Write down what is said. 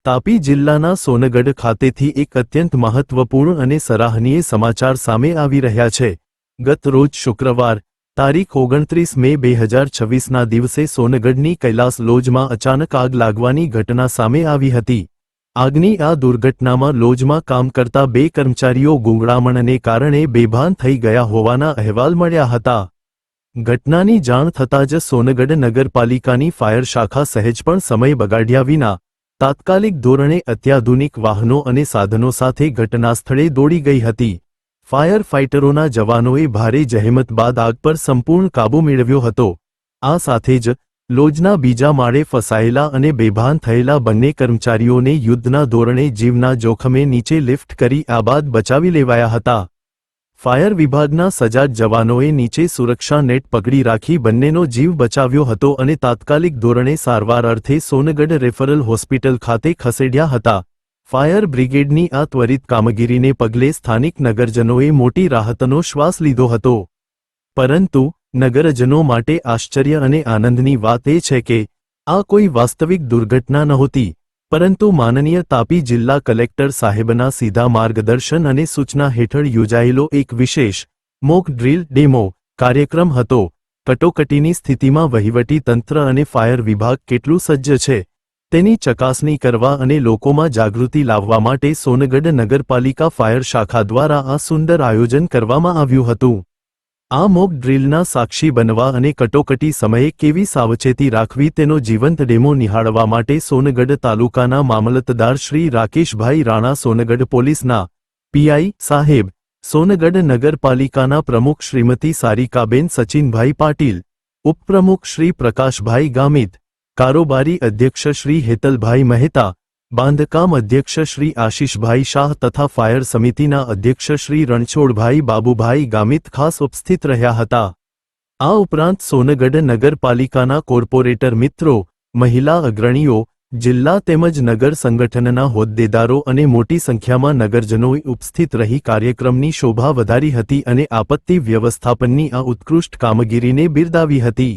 તાપી જિલ્લાના સોનગઢ ખાતેથી એક અત્યંત મહત્વપૂર્ણ અને સરાહનીય સમાચાર સામે આવી રહ્યા છે। ગત રોજ શુક્રવાર તારીખ 29 મે 2026ના દિવસે સોનગઢની કૈલાસ લોજમાં અચાનક આગ લાગવાની ઘટના સામે આવી હતી। આગની આ દુર્ઘટનામાં લોજમાં કામ કરતા 2 કર્મચારીઓ ગુંગળામણને કારણે બેભાન થઈ ગયા હોવાના અહેવાલ મળ્યા હતા। ઘટનાની જાણ થતાં જ સોનગઢ નગરપાલિકાની ફાયર શાખા સહેજ પણ સમય બગાડ્યા વિના તાત્કાલિક ધોરણે અત્યાધુનિક વાહનો અને સાધનો સાથે ઘટનાસ્થળે દોડી ગઈ હતી। ફાયર ફાઇટરોના જવાનોએ ભારે જહેમત બાદ આગ પર સંપૂર્ણ કાબૂ મેળવ્યો હતો। આ સાથે જ લોજના બીજા માળે ફસાયેલા અને બેભાન થયેલા બંને કર્મચારીઓને યુદ્ધના ધોરણે જીવના જોખમે નીચે લિફ્ટ કરી આ બાદ બચાવી લેવાયા હતા। ફાયર વિભાગના સજાગ જવાનોએ નીચે સુરક્ષા નેટ પકડી રાખી બંનેનો જીવ બચાવ્યો હતો અને તાત્કાલિક ધોરણે સારવાર અર્થે સોનગઢ રેફરલ હોસ્પિટલ ખાતે ખસેડ્યા હતા। ફાયર બ્રિગેડની આ ત્વરિત કામગીરીને પગલે સ્થાનિક નગરજનોએ મોટી રાહતનો શ્વાસ લીધો હતો। પરંતુ નગરજનો માટે આશ્ચર્ય અને આનંદની વાત એ છે કે આ કોઈ વાસ્તવિક દુર્ઘટના નહોતી, પરંતુ માનનીય તાપી જિલ્લા કલેક્ટર સાહેબના સીધા માર્ગદર્શન અને સૂચના હેઠળ યોજાયેલો એક વિશેષ મોક ડ્રીલ ડેમો કાર્યક્રમ હતો। કટોકટીની સ્થિતિમાં વહીવટી તંત્ર અને ફાયર વિભાગ કેટલું સજ્જ છે તેની ચકાસણી કરવા અને લોકોમાં જાગૃતિ લાવવા માટે સોનગઢ નગરપાલિકા ફાયર શાખા દ્વારા આ સુંદર આયોજન કરવામાં આવ્યું હતું। આ મોક ડ્રીલના સાક્ષી બનવા અને કટોકટી સમયે કેવી સાવચેતી રાખવી તેનો જીવંત ડેમો નિહાળવા માટે સોનગઢ તાલુકાના મામલતદાર શ્રી રાકેશભાઈ રાણા, સોનગઢ પોલીસના પીઆઈ સાહેબ, સોનગઢ નગરપાલિકાના પ્રમુખ શ્રીમતી સારિકાબેન સચિનભાઈ પાટીલ, ઉપપ્રમુખ શ્રી પ્રકાશભાઈ ગામિત, કારોબારી અધ્યક્ષ શ્રી હેતલભાઈ મહેતા, બાંધકામ અધ્યક્ષ શ્રી આશીષભાઈ શાહ તથા ફાયર સમિતિના અધ્યક્ષ શ્રી રણછોડભાઈ બાબુભાઈ ગામિત ખાસ ઉપસ્થિત રહ્યા હતા। આ ઉપરાંત સોનગઢ નગરપાલિકાના કોર્પોરેટર મિત્રો, મહિલા અગ્રણીઓ, જિલ્લા તેમજ નગર સંગઠનના હોદ્દેદારો અને મોટી સંખ્યામાં નગરજનોએ ઉપસ્થિત રહી કાર્યક્રમની શોભા વધારી હતી અને આપત્તિ વ્યવસ્થાપનની આ ઉત્કૃષ્ટ કામગીરીને બિરદાવી હતી।